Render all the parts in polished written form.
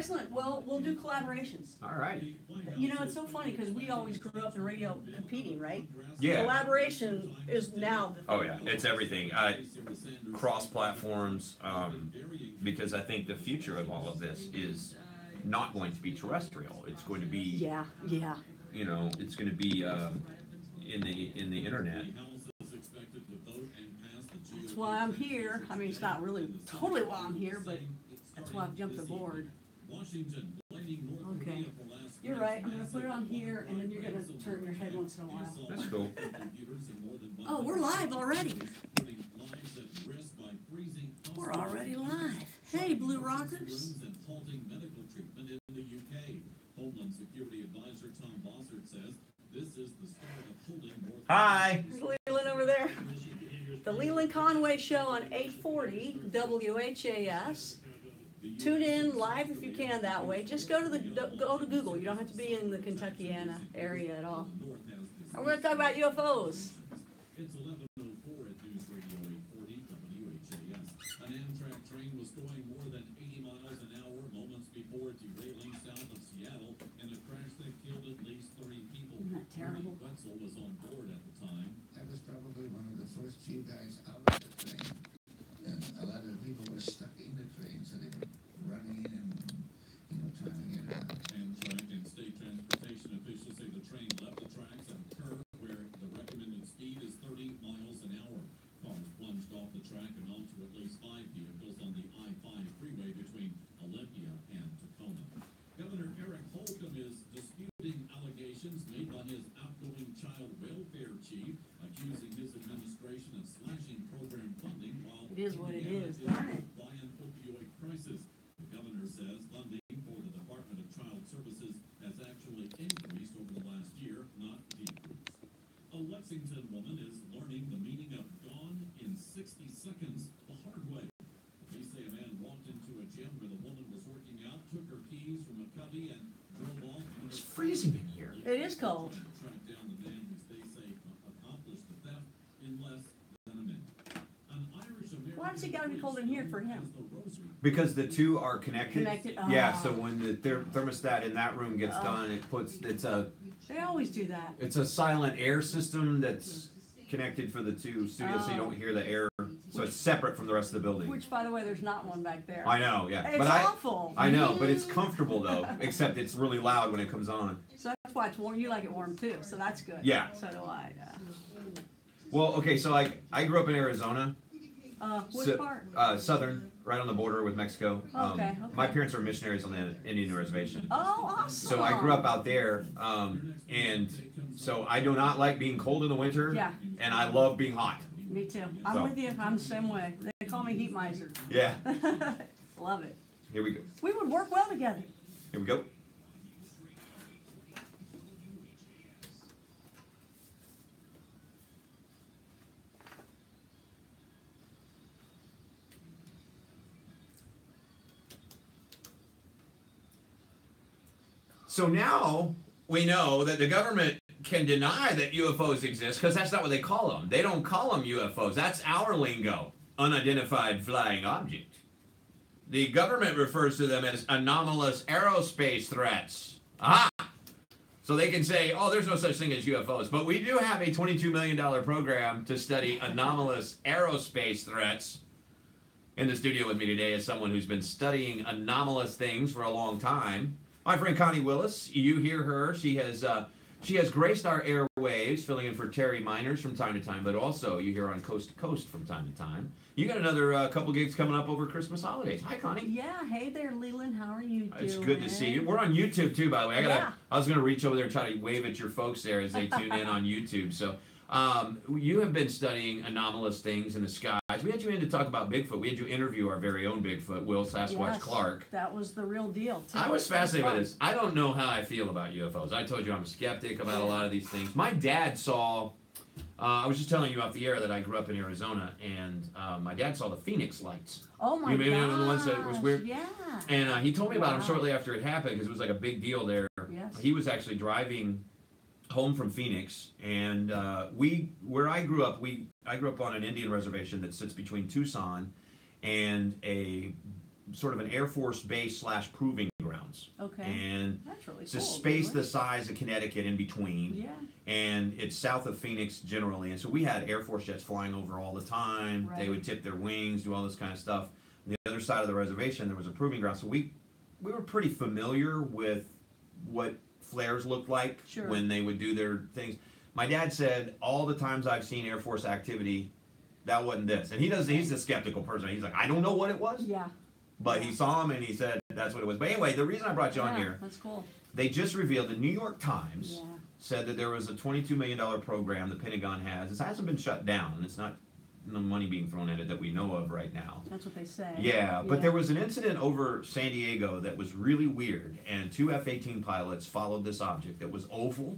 Excellent. Well, we'll do collaborations. All right. You know, it's so funny because we always grew up in radio competing, right? Yeah. Collaboration is now. Oh yeah, it's everything. Cross platforms, because I think the future of all of this is not going to be terrestrial. It's going to be. Yeah. You know, it's going to be in the internet. That's why I'm here. I mean, it's not really totally why I'm here, but that's why I've jumped aboard. Okay. You're right. I'm going to put it on here, and then you're going to turn your head once in a while. That's cool. Oh, we're live already. We're already live. Hey, Blue Rockers. Hi. There's Leland over there. The Leland Conway Show on 840 WHAS. Tune in live if you can that way. Just go to Google. You don't have to be in the Kentuckiana area at all. We're going to talk about UFOs. It's 11:04 at News Radio 840 WHAS. An Amtrak train was going more than 80 miles an hour moments before derailing south of Seattle in a crash that killed at least 30 people. Isn't that terrible? Wetzel was on board at the time. I was probably one of the first few guys out of the train. And a lot of the people were stuck in the train, so they were running and, trying to get out. Amtrak and state transportation officials say the train left the tracks at a curve where the recommended speed is 30 miles an hour. Cars plunged off the track and onto at least 5 vehicles on the I-5 freeway between Olympia and Tacoma. Governor Eric Holcomb is disputing allegations made by his outgoing child welfare chief, accusing his administration of slashing program funding while It is what it is. Darn it. By an opioid crisis. The governor says funding for the Department of Child Services has actually increased over the last year, not decreased. A Lexington woman is learning the meaning of gone in 60 seconds the hard way. Police say a man walked into a gym where the woman was working out, took her keys from a cubby, and drove off. It's freezing in here. It is cold. Tracked down the man who they say accomplished the theft in less than a minute. An Irish American. Why does it got to be cold in here for him? Because the two are connected. Connected? Yeah. Oh. So when the thermostat in that room gets done, They always do that. it's a silent air system that's connected for the two studios, so you don't hear the air. So it's separate from the rest of the building. Which, by the way, there's not one back there. I know, yeah. It's but awful. I know, but it's comfortable though. Except it's really loud when it comes on. So that's why it's warm. You like it warm too, so that's good. Yeah. So do I. Well, okay, so I grew up in Arizona. Which part? Southern, right on the border with Mexico. Okay. My parents were missionaries on the Indian reservation. Oh, awesome. So I grew up out there, and so I do not like being cold in the winter. Yeah. And I love being hot. Me too. I'm So. with you. I'm the same way. They call me heat miser. Yeah. Love it. Here we go. We would work well together. Here we go. So now we know that the government can deny that UFOs exist because that's not what they call them. They don't call them UFOs. That's our lingo, unidentified flying object. The government refers to them as anomalous aerospace threats. Aha! So they can say, oh, there's no such thing as UFOs. But we do have a $22 million program to study anomalous aerospace threats. In the studio with me today is someone who's been studying anomalous things for a long time. My friend Connie Willis, you hear her. She has graced our airwaves, filling in for Terry Miners from time to time, but also you hear on Coast to Coast from time to time. You got another couple gigs coming up over Christmas holidays. Hi, Connie. Yeah. Hey there, Leland. How are you doing? It's good to see you. We're on YouTube too, by the way. I was gonna reach over there and try to wave at your folks there as they tune in on YouTube. So you have been studying anomalous things in the skies. We had you in to talk about Bigfoot. We had you interview our very own Bigfoot, Will Sasquatch Clark. That was the real deal, too. I was fascinated by this. I don't know how I feel about UFOs. I told you I'm a skeptic about a lot of these things. My dad saw, I was just telling you off the air that I grew up in Arizona, and my dad saw the Phoenix lights. Oh, my God. You know the ones that was weird? Yeah. And he told me about them shortly after it happened, because it was like a big deal there. Yes. He was actually driving home from Phoenix, and where I grew up, I grew up on an Indian reservation that sits between Tucson and a sort of an Air Force base / proving ground. grounds. Okay. And That's really it's a cool. space really. the size of Connecticut in between. Yeah. And it's south of Phoenix generally. And so we had Air Force jets flying over all the time. Right. They would tip their wings, do all this kind of stuff. On the other side of the reservation, there was a proving ground. So we were pretty familiar with what flares looked like Sure. when they would do their things. My dad said all the times I've seen Air Force activity, that wasn't this. And he's a skeptical person. He's like, I don't know what it was. Yeah. But he saw him and he said that's what it was. But anyway, the reason I brought you on here, That's cool. they just revealed, the New York Times Yeah. said that there was a $22 million program the Pentagon has. It hasn't been shut down. It's not no money being thrown at it that we know of right now. That's what they say. Yeah, but there was an incident over San Diego that was really weird, and 2 F-18 pilots followed this object that was oval,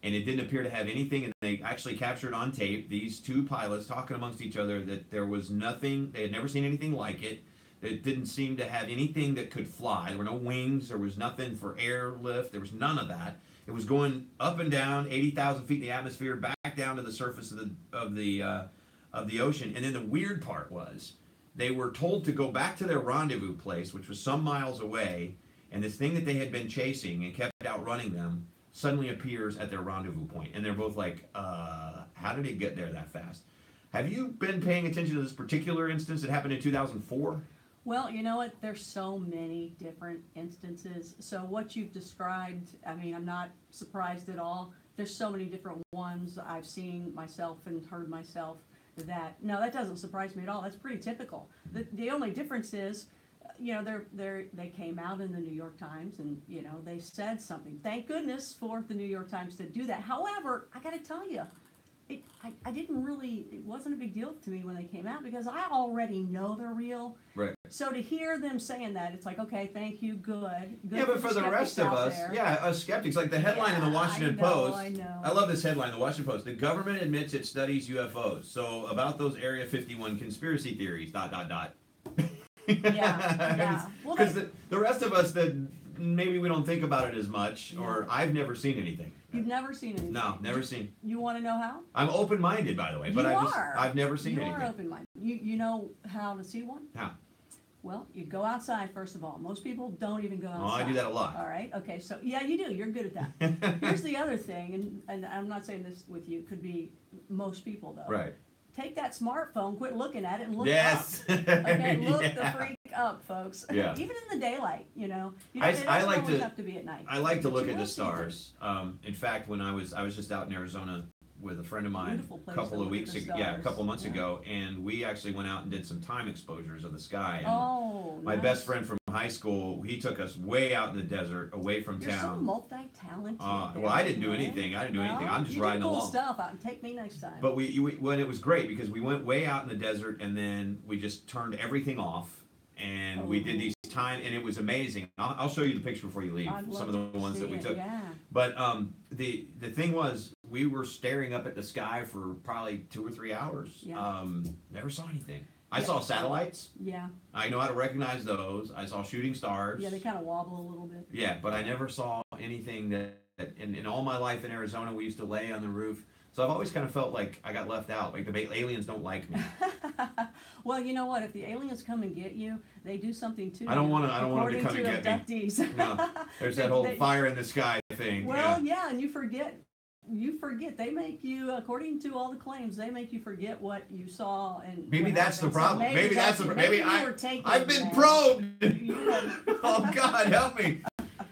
and it didn't appear to have anything, and they actually captured on tape these 2 pilots talking amongst each other that there was nothing, they had never seen anything like it. It didn't seem to have anything that could fly. There were no wings, there was nothing for airlift, there was none of that. It was going up and down, 80,000 feet in the atmosphere, back down to the surface of the ocean. And then the weird part was they were told to go back to their rendezvous place, which was some miles away, and this thing that they had been chasing and kept outrunning them suddenly appears at their rendezvous point. And they're both like, how did it get there that fast? Have you been paying attention to this particular instance that happened in 2004? Well, you know what? There's so many different instances. So what you've described, I mean, I'm not surprised at all. There's so many different ones I've seen myself and heard myself that doesn't surprise me at all. That's pretty typical. The only difference is, you know, they came out in the New York Times and, you know, they said something. Thank goodness for the New York Times to do that. However, I got to tell you, I didn't really, it wasn't a big deal to me when they came out because I already know they're real. Right. So to hear them saying that, it's like, okay, thank you, good. Yeah, but for the rest of us, us skeptics, like the headline in the Washington Post. I know. I love this headline, the Washington Post. The government admits it studies UFOs. So about those Area 51 conspiracy theories, ... Yeah. Well, Because the rest of us that maybe we don't think about it as much, or I've never seen anything. you've never seen anything. No, never seen. You want to know how? I'm open-minded, by the way, but You are. I've never seen You anything. are open-minded. You know how to see one? How? Well, you go outside, first of all. Most people don't even go outside. Oh, I do that a lot. All right, okay, so, yeah, you do. You're good at that. Here's the other thing, and I'm not saying this with you, could be most people, though. Right. Take that smartphone, quit looking at it, and look Yes. up. Okay, look the Yeah. freak up, folks. Yeah. Even in the daylight, you know. It I doesn't like always to- have to be at night. I like to But look you at will the see them. stars. In fact, when I was just out in Arizona with a friend of mine Beautiful a place couple to of look weeks at the ago, a stars. couple of months Yeah. ago, and we actually went out and did some time exposures of the sky. And Oh, my nice. best friend from high school, he took us way out in the desert, away from You're so town. multi-talented. Well, I didn't do anything. I didn't do anything. I'm just you riding do cool along. stuff out and take me next time. But when it was great because we went way out in the desert and then we just turned everything off and we did these time and it was amazing. I'll show you the picture before you leave. I'd Some love of the to ones see that we it, took. Yeah. But the thing was we were staring up at the sky for probably 2 or 3 hours. Yeah. Never saw anything. I Yeah. saw satellites. Yeah. I know how to recognize those. I saw shooting stars. Yeah, they kind of wobble a little bit. Yeah, but I never saw anything that in all my life in Arizona, we used to lay on the roof. So I've always kind of felt like I got left out. Like the aliens don't like me. Well, you know what? If the aliens come and get you, they do something to you. I don't want them to come and According get to me. abductees. No, there's that whole fire in the sky thing. Well, yeah, and you forget. They make you, according to all the claims, they make you forget what you saw and. Maybe what that's the happened. So problem. Maybe that's the maybe you were I taken, I've been man. probed. You Oh God, help me.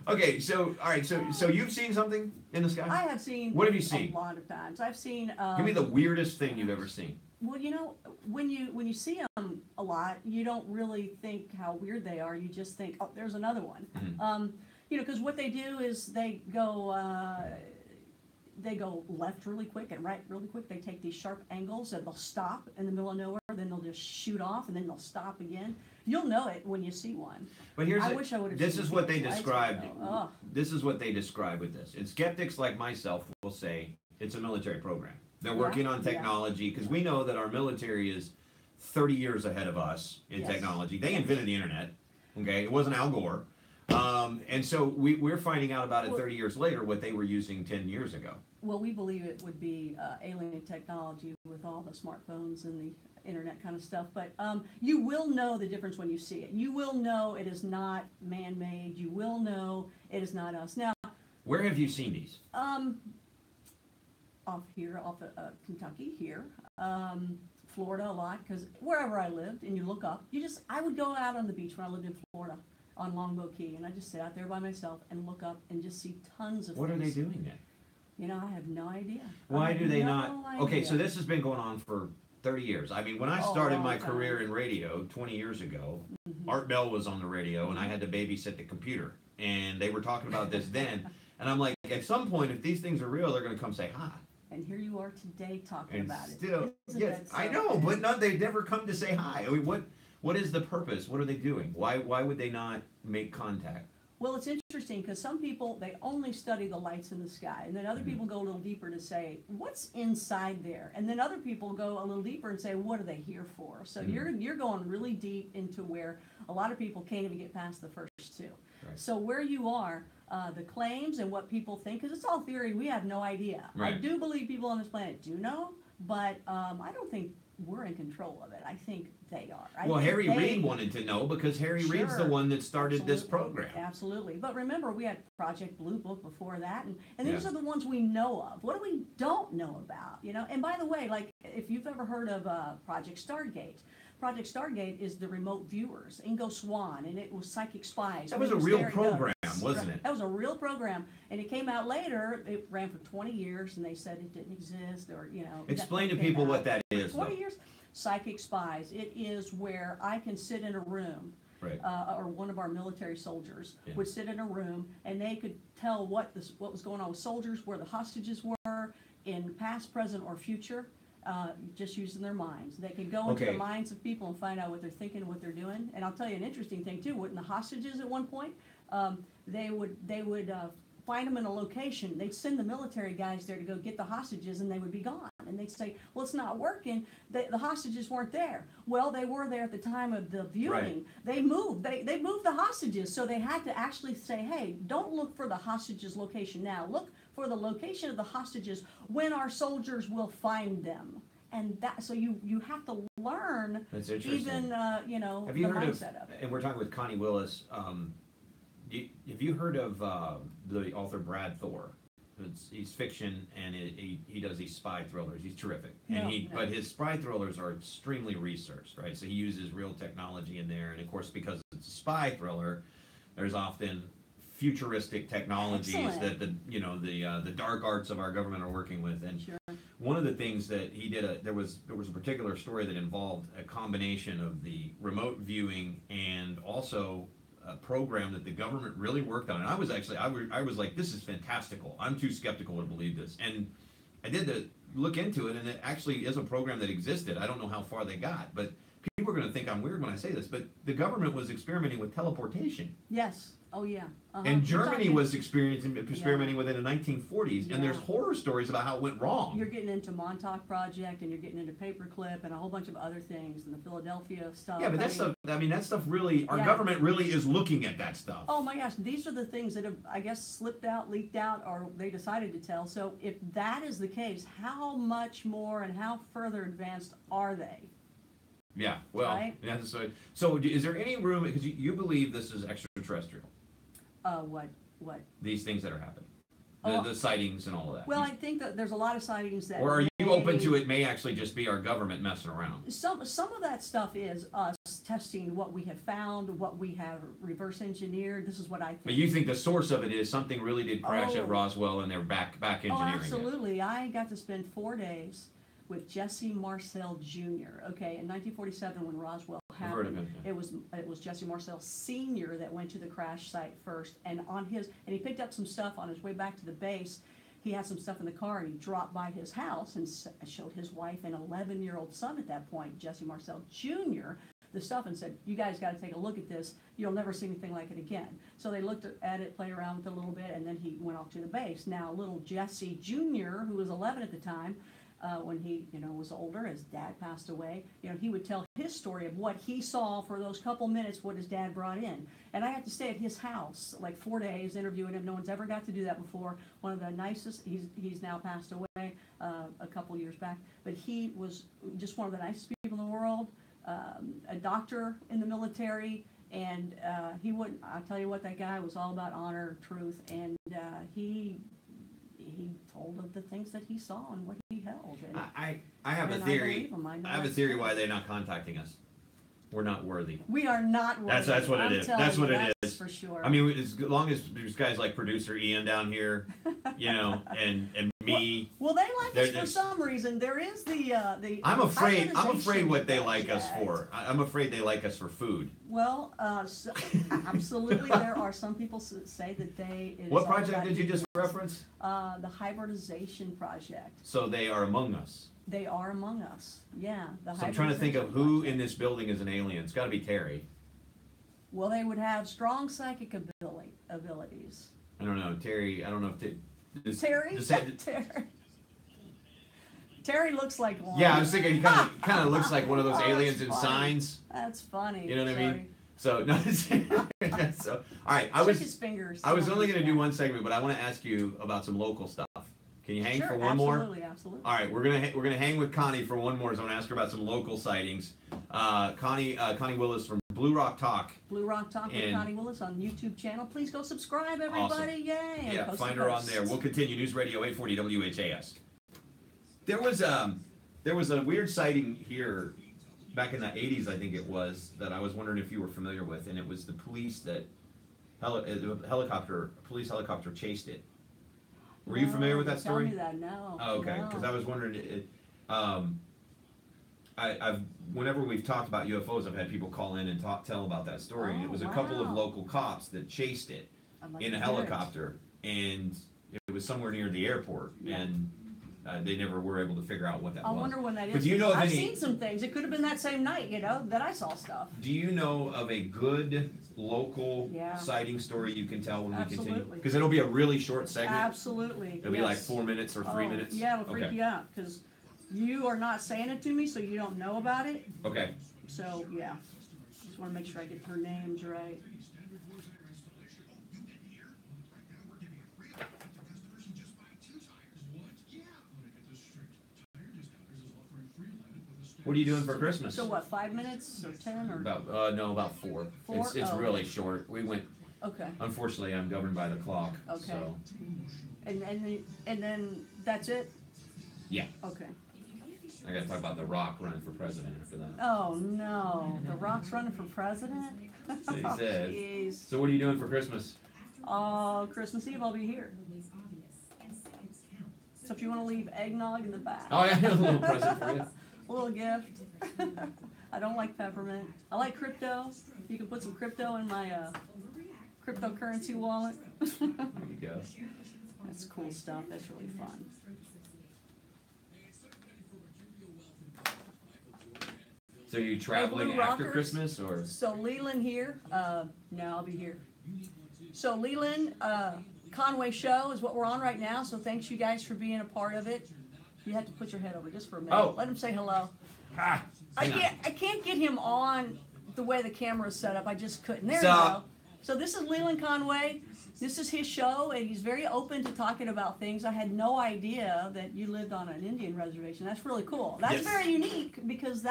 Okay, so all right, so you've seen something in the sky? I have seen. What have you seen? A lot of times. I've seen. Give me the weirdest thing you've ever seen. Well, you know, when you see them a lot, you don't really think how weird they are. You just think, oh, there's another one. Mhm. You know, because what they do is they go left really quick and right really quick. They take these sharp angles and they'll stop in the middle of nowhere. Then they'll just shoot off and then they'll stop again. You'll know it when you see one. But here's I wish I would have. this is what they lights right described. now. Oh, This is what they describe with this. And skeptics like myself will say it's a military program. They're Yeah, working on yeah. technology because we know that our military is 30 years ahead of us in Yes. technology. They Yes. invented the internet. Okay, it wasn't Al Gore. And so we're finding out about it 30 years later, what they were using 10 years ago. Well, we believe it would be alien technology with all the smartphones and the internet kind of stuff. But you will know the difference when you see it. You will know it is not man-made. You will know it is not us. Now, where have you seen these? Off Kentucky here, Florida a lot, because wherever I lived, and you look up, I would go out on the beach when I lived in Florida on Longboat Key, and I just sit out there by myself and look up and just see tons of What things. are they doing then? You know, I have no idea. Why do they not? Idea. Okay, so this has been going on for 30 years. I mean, when I started my career in radio 20 years ago, Art Bell was on the radio, and I had to babysit the computer, and they were talking about this then, and I'm like, at some point, if these things are real, they're going to come say hi. And here you are today talking And about still, it. Isn't yes, that so I know, good? but not, they've never come to say hi. I mean, what is the purpose? What are they doing? Why would they not make contact? Well, it's interesting because some people, they only study the lights in the sky. And then other people go a little deeper to say, what's inside there? And then other people go a little deeper and say, what are they here for? So you're going really deep into where a lot of people can't even get past the first two. Right. So where you are, the claims and what people think, because it's all theory, we have no idea. Right. I do believe people on this planet do know, but I don't think we're in control of it. I think they are. Well, Harry Reid wanted to know because Harry Reid's the one that started this program. Absolutely. But remember, we had Project Blue Book before that, and these are the ones we know of. What do we don't know about? You know. And by the way, like if you've ever heard of Project Stargate. Project Stargate is the remote viewers, Ingo Swann, and it was Psychic Spies. That was a real program, wasn't it? That was a real program, and it came out later. It ran for 20 years, and they said it didn't exist, or you know. Explain to people what that is. 20 years. Psychic Spies. It is where I can sit in a room. Right. Or one of our military soldiers would sit in a room, and they could tell what was going on with soldiers, where the hostages were, in past, present, or future. Just using their minds. They can go into the minds of people and find out what they're thinking, what they're doing. And I'll tell you an interesting thing too. With the hostages at one point, they would find them in a location. They'd send the military guys there to go get the hostages, and they would be gone. And they'd say, "Well, it's not working. The hostages weren't there." Well, they were there at the time of the viewing. Right. They moved. They moved the hostages, so they had to actually say, "Hey, don't look for the hostages' location now. Look for the location of the hostages when our soldiers will find them." And that, so you have to learn. That's interesting. Even Have you the heard mindset of it. And we're talking with Connie Willis. Have you heard of the author Brad Thor? He's fiction, and he does these spy thrillers. He's terrific, but his spy thrillers are extremely researched, right? So he uses real technology in there, and of course, because it's a spy thriller, there's often futuristic technologies that the dark arts of our government are working with. And one of the things that he did, there was a particular story that involved a combination of the remote viewing and also a program that the government really worked on. And I was like, this is fantastical. I'm too skeptical to believe this. And I did look into it, and it actually is a program that existed. I don't know how far they got, but people are going to think I'm weird when I say this, but the government was experimenting with teleportation. Yes. Oh, yeah. And Germany was experimenting with it in the 1940s, and there's horror stories about how it went wrong. You're getting into Montauk Project, and you're getting into Paperclip, and a whole bunch of other things, and the Philadelphia stuff. Yeah, but that stuff really, our government really is looking at that stuff. Oh my gosh, these are the things that have, I guess, slipped out, leaked out, or they decided to tell. So if that is the case, how much more and how further advanced are they? Yeah, well, right? So is there any room, because you believe this is extraterrestrial? What? These things that are happening. The sightings and all of that. Well, I think that there's a lot of sightings that... Or are you open to it may actually just be our government messing around? Some of that stuff is us testing what we have found, what we have reverse engineered. This is what I think. But you think the source of it is something really did crash at Roswell, and they're back engineering it? Absolutely. I got to spend 4 days with Jesse Marcel Jr. Okay, in 1947 when Roswell happened, it was Jesse Marcel Sr. that went to the crash site first, and he picked up some stuff on his way back to the base. He had some stuff in the car, and he dropped by his house and showed his wife and 11-year-old son at that point, Jesse Marcel Jr., the stuff, and said, "You guys got to take a look at this. You'll never see anything like it again." So they looked at it, played around with it a little bit, and then he went off to the base. Now, little Jesse Jr., who was 11 at the time, when he, was older. His dad passed away. He would tell his story of what he saw for those couple minutes, what his dad brought in. And I had to stay at his house like 4 days interviewing him. No one's ever got to do that before. One of the nicest, he's now passed away a couple years back, but he was just one of the nicest people in the world, a doctor in the military, and he wouldn't, I'll tell you what, that guy was all about honor, truth, and he told of the things that he saw and what he held. And, I have a and theory. I believe him. I know I have a it's theory true. why they're not contacting us. We're not worthy. We are not worthy. That's what it I'm is. telling That's you, what it that's is. for sure. I mean, as long as there's guys like producer Ian down here, and me. Well, they like us for there's- some reason. There is the I'm afraid hybridization what they like us project. for. I'm afraid they like us for food. Well, absolutely, there are some people say that it is What all project about did you just humans. reference? The hybridization project. So they are among us. They are among us. Yeah. So I'm trying to think of hybridization who project. in this building is an alien. It's got to be Terry. Well, they would have strong psychic abilities. I don't know, Terry. I don't know if Terry? does- Terry. Terry looks like one. yeah, I was thinking he kind of looks like one of those Oh, aliens that's in funny. Signs. That's funny. You know what I mean? Sorry. So no. So all right, Check his fingers. I was only going to do one segment, but I want to ask you about some local stuff. Can you hang Sure, for one more? Absolutely. All right, we're gonna hang with Connie for one more. So I'm gonna ask her about some local sightings. Connie Willis from Blue Rock Talk. Blue Rock Talk with And- Connie Willis on YouTube channel. Please go subscribe, everybody. Awesome. Yay. And Yeah, coast find to her on coast. there. We'll continue. News Radio 840 WHAS. There was a weird sighting here back in the 80s, I think it was, that I was wondering if you were familiar with, and it was the police that police helicopter chased it. Were you No, familiar with that tell story? me that, no. Oh, okay, because I was wondering. I've whenever we've talked about UFOs, I've had people call in and tell about that story. And it Oh, was a couple of wow. local cops that chased it I'd like in to a hear it. helicopter, and it was somewhere near the airport, Yeah. and they never were able to figure out what that I was. wonder when that is. But do you know of I've any- seen some things. It could have been that same night, that I saw stuff. Do you know of a good local Yeah. sighting story you can tell when we continue? Absolutely. Because it'll be a really short segment. Absolutely. It'll be like yes. 4 minutes or 3 Oh, minutes. Yeah, it'll freak Okay. you out because you are not saying it to me, so you don't know about it. Okay. So, yeah. Just want to make sure I get her names right. What are you doing for Christmas? So what, 5 minutes or 10 or? About 4. 4? It's Oh. really short. We went. Okay. Unfortunately, I'm governed by the clock. Okay. So And then that's it? yeah, Okay. I got to talk about The Rock running for president after that. Oh, no. The Rock's running for president? So he said. Jeez. So what are you doing for Christmas? Oh, Christmas Eve I'll be here. So if you want to leave eggnog in the back. Oh yeah, a little present for you. A little gift. I don't like peppermint. I like crypto. You can put some crypto in my cryptocurrency wallet. There you go. That's cool stuff. That's really fun. So you traveling Blue after Rockers. Christmas or? So Leland here. No, I'll be here. So Leland Conway show is what we're on right now. So thanks you guys for being a part of it. You have to put your head over just for a minute. Oh. Let him say hello. Ah, hang on. I can't get him on the way the camera's set up. I just couldn't. There So- you go. So this is Leland Conway. This is his show, and he's very open to talking about things. I had no idea that you lived on an Indian reservation. That's really cool. That's Yes. very unique because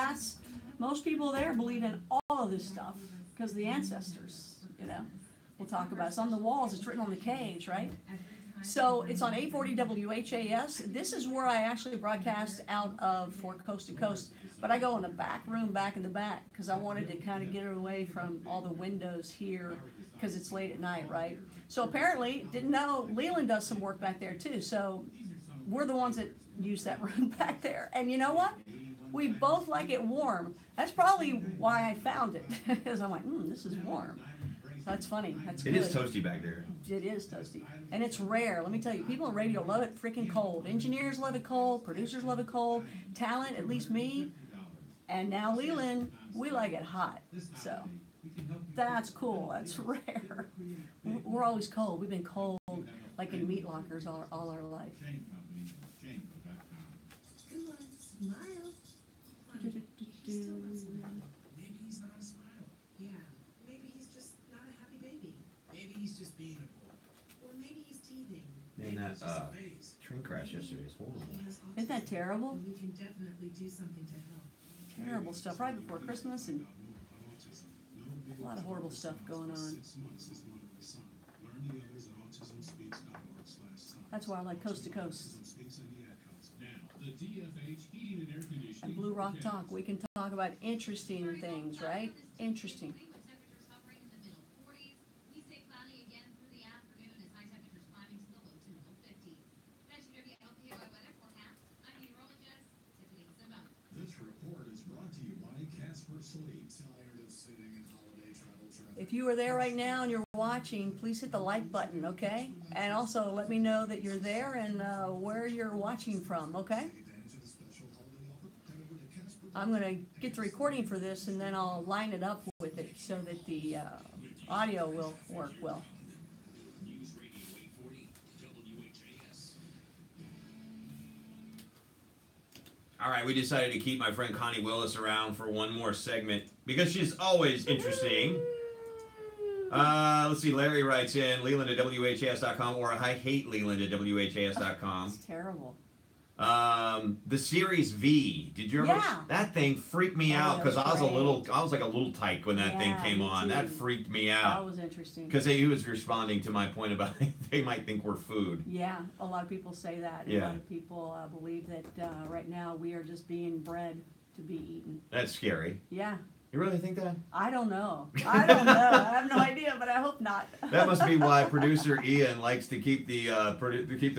most people there believe in all of this stuff because the ancestors, we'll talk about it. It's on the walls. It's written on the cage, right? So it's on 840 WHAS. This is where I actually broadcast out of for Coast to Coast. But I go in the back room, back in the back, because I wanted to kind of get away from all the windows here, because it's late at night, right? So apparently, didn't know, Leland does some work back there too. So we're the ones that use that room back there. And you know what? We both like it warm. That's probably why I found it, because I'm like, this is warm. That's funny. That's good. It is toasty back there. It is toasty. And it's rare. Let me tell you, people in radio love it freaking cold. Engineers love it cold. Producers love it cold. Talent, at least me. And now Leland, we like it hot. So that's cool. That's rare. We're always cold. We've been cold like in meat lockers all our life. still not smiling. Maybe he's not a smile. Yeah. Maybe he's just not a happy baby. Maybe he's just being a boy. Or maybe he's teething. And Maybe that it's just a phase. train crash yesterday is horrible. He has Isn't that autism, terrible? and we can definitely do something to help. Terrible stuff right before Christmas, and a lot of horrible stuff going on. That's why I like Coast to Coast. The DFH heating and air conditioning. And Blue Rock Talk, we can talk about interesting things, right? Interesting. Temperatures hovering in the middle 40s. We stay cloudy again through the afternoon as high temperatures climbing to the low to middle 50s. That's your WHAS weather forecast. I'm meteorologist Tiffany Simone. This report is brought to you by Casper Sleep. Tired of sitting in holiday travel traffic. If you are there right now and you're watching, please hit the like button, okay? And also let me know that you're there and where you're watching from, okay? I'm going to get the recording for this and then I'll line it up with it so that the audio will work well. News Radio 840 WHAS. All right, we decided to keep my friend Connie Willis around for one more segment because she's always interesting. Let's see, Larry writes in, Leland at WHAS.com, or I hate Leland at WHAS.com. It's terrible. The Series V, did you ever? Yeah. That thing freaked me Oh, out that because was I was great. I was like a little tyke when that thing Yeah, came me on. too. That freaked me That out was interesting. because he was responding to my point about they might think we're food. Yeah, a lot of people say that. Yeah. A lot of people believe that right now we are just being bred to be eaten. That's scary. Yeah, You really think that? I don't know. I don't know. I have no idea, but I hope not. That must be why producer Ian likes to keep the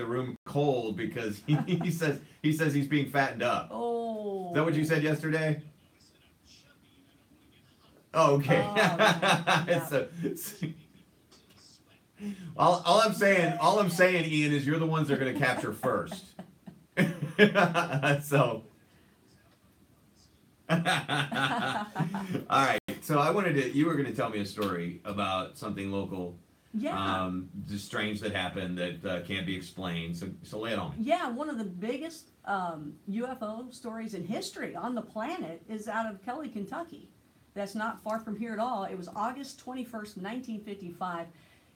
room cold because he says he's being fattened up. Oh. Is that what you said yesterday? Oh, okay. Oh, yeah. All I'm saying, Ian, is you're the ones they're going to capture first. So. All right. So you were going to tell me a story about something local. Yeah. Just strange that happened that can't be explained. So lay it on me. Yeah, one of the biggest UFO stories in history on the planet is out of Kelly, Kentucky. That's not far from here at all. It was August 21st, 1955.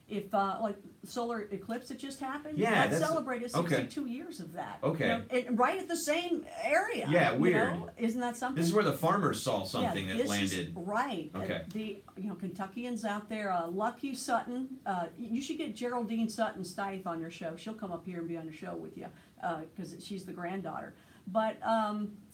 If like solar eclipse that just happened, Yeah, that celebrated 62 years of that. Okay. You know, right at the same area. Yeah, you weird. know? Isn't that something? This is where the farmers saw something Yeah, that this is landed. right. Okay. The Kentuckians out there, Lucky Sutton. You should get Geraldine Sutton Stife on your show. She'll come up here and be on the show with you because she's the granddaughter. But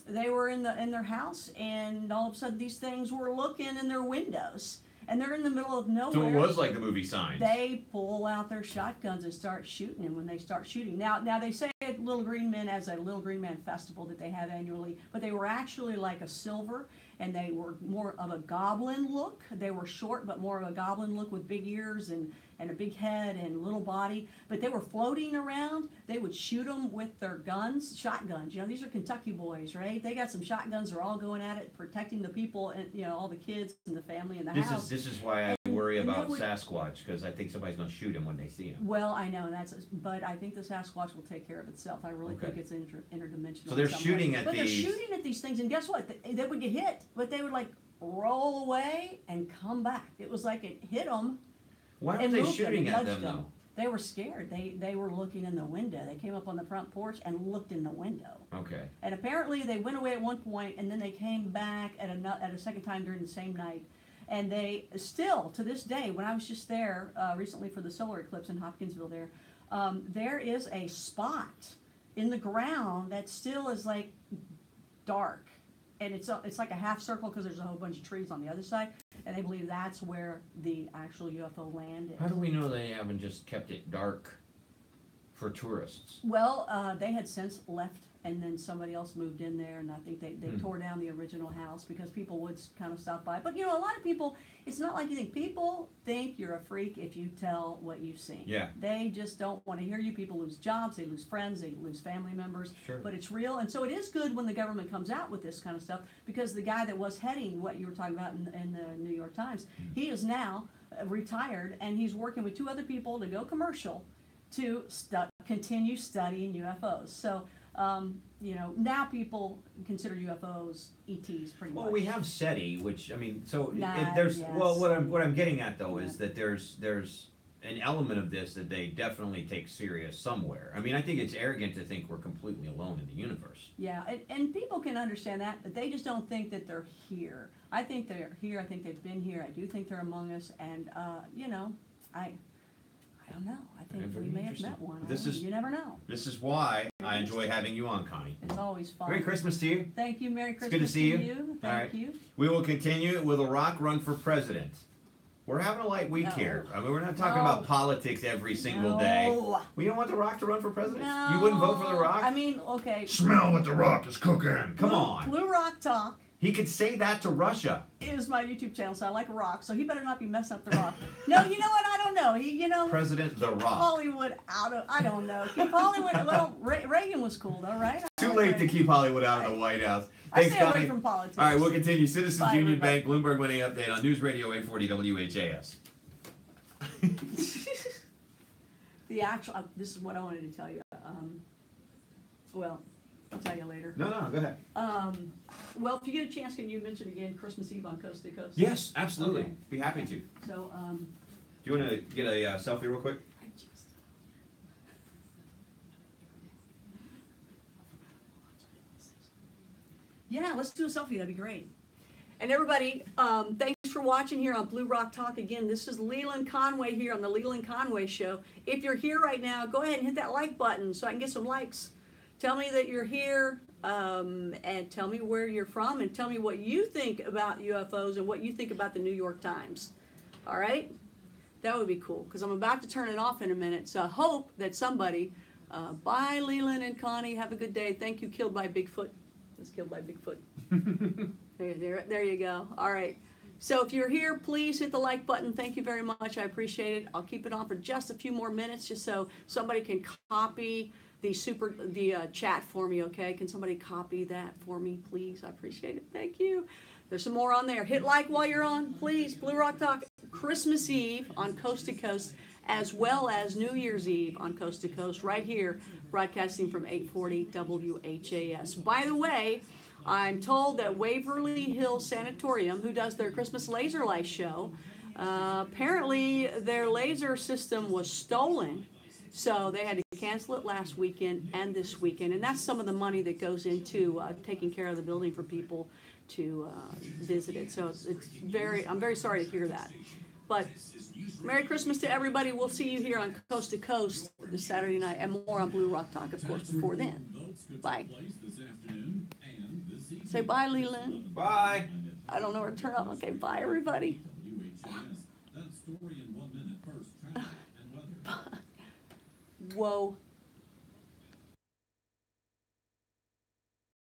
they were in their house, and all of a sudden these things were looking in their windows, and they're in the middle of nowhere. So it was like the movie Signs. They pull out their shotguns and start shooting. And when they start shooting, now they say Little Green Men as a Little Green Man festival that they have annually, but they were actually like a silver, and they were more of a goblin look. They were short, but more of a goblin look with big ears and a big head and little body. But they were floating around. They would shoot them with their guns, shotguns. You know, these are Kentucky boys, right? They got some shotguns. They're all going at it, protecting the people and all the kids and the family in the house. This is why I worry and they about would- Sasquatch, because I think somebody's going to shoot him when they see him. Well, I know but I think the Sasquatch will take care of itself. I really Okay. think it's interdimensional. So they're in some shooting way. at but these- they're shooting at these things, and guess what? They would get hit, but they would like roll away and come back. It was like it hit them. Why are and they moved shooting them, at nudged them though? They were scared. They were looking in the window. They came up on the front porch and looked in the window. Okay. And apparently they went away at one point, and then they came back at a second time during the same night. And they still, to this day, when I was just there recently for the solar eclipse in Hopkinsville there is a spot in the ground that still is like dark. And it's like a half circle because there's a whole bunch of trees on the other side. And they believe that's where the actual UFO landed. How do we know they haven't just kept it dark for tourists? Well, they had since left, and then somebody else moved in there, and I think they tore down the original house because people would kind of stop by. But a lot of people, it's not like you think. People think you're a freak if you tell what you've seen. Yeah. They just don't want to hear you. People lose jobs, they lose friends, they lose family members. Sure. But it's real, and so it is good when the government comes out with this kind of stuff, because the guy that was heading what you were talking about in the New York Times, he is now retired, and he's working with 2 other people to go commercial to continue studying UFOs. So You know, now people consider UFOs ETs pretty much. Well, we have SETI, which, I mean, so Nah, there's, yes. well, what I'm getting at though Yeah. is that there's an element of this that they definitely take serious somewhere. I mean, I think it's arrogant to think we're completely alone in the universe. Yeah, and people can understand that, but they just don't think that they're here. I think they're here. I think they've been here. I do think they're among us, and you know, I don't know. I think Very we may have interesting. met one. This is- You never know. This is why I enjoy having you on, Connie. It's always fun. Merry Christmas to you. Thank you. Merry Christmas good to see you. Thank All right. you. We will continue with a rock run for president. We're having a light week No. here. I mean, we're not talking No. about politics every single day. No. We don't want The Rock to run for president? No. You wouldn't vote for The Rock? I mean, okay. Smell what The Rock is cooking. Come on. Blue Rock Talk He could say that to Russia. is my YouTube channel, so I like rock. So he better not be messing up the rock. No, you know what? I don't know. He, you know, President The Rock. Hollywood out of. I don't know. Keep Hollywood. Well, Reagan was cool though, right? Too late to keep Hollywood out of the White House. I Thanks, stay away Connie. from politics. All right, we'll continue. Citizens Bye, Union everybody. Bank, Bloomberg Money Update on News Radio 840 WHAS. The actual. This is what I wanted to tell you. Well, I'll tell you later. No, go ahead. Well, if you get a chance, can you mention again Christmas Eve on Coast to Coast? Yes, absolutely. Okay. Be happy to. Do So, you want to get a selfie real quick? Yeah, let's do a selfie. That'd be great. And everybody, thanks for watching here on Blue Rock Talk. Again, this is Leland Conway here on the Leland Conway Show. If you're here right now, go ahead and hit that like button so I can get some likes. Tell me that you're here, and tell me where you're from, and tell me what you think about UFOs and what you think about the New York Times. All right? That would be cool, because I'm about to turn it off in a minute. So I hope that somebody, bye Leland and Connie, have a good day. Thank you, Killed by Bigfoot. Was killed by Bigfoot. There you go. All right. So if you're here, please hit the like button. Thank you very much. I appreciate it. I'll keep it on for just a few more minutes, just so somebody can copy the chat for me. Okay? Can somebody copy that for me, please? I appreciate it. Thank you. There's some more on there. Hit like while you're on, please. Blue Rock Talk, Christmas Eve on Coast to Coast, as well as New Year's Eve on Coast to Coast, right here, broadcasting from 840 WHAS. By the way, I'm told that Waverly Hills Sanatorium, who does their Christmas laser light show, apparently their laser system was stolen. So they had to cancel it last weekend and this weekend. And that's some of the money that goes into taking care of the building for people to visit it. So I'm very sorry to hear that. But Merry Christmas to everybody. We'll see you here on Coast to Coast this Saturday night, and more on Blue Rock Talk, of course, before then. Bye. Say bye, Leland. Bye. I don't know where to turn off. Okay, bye, everybody. Whoa.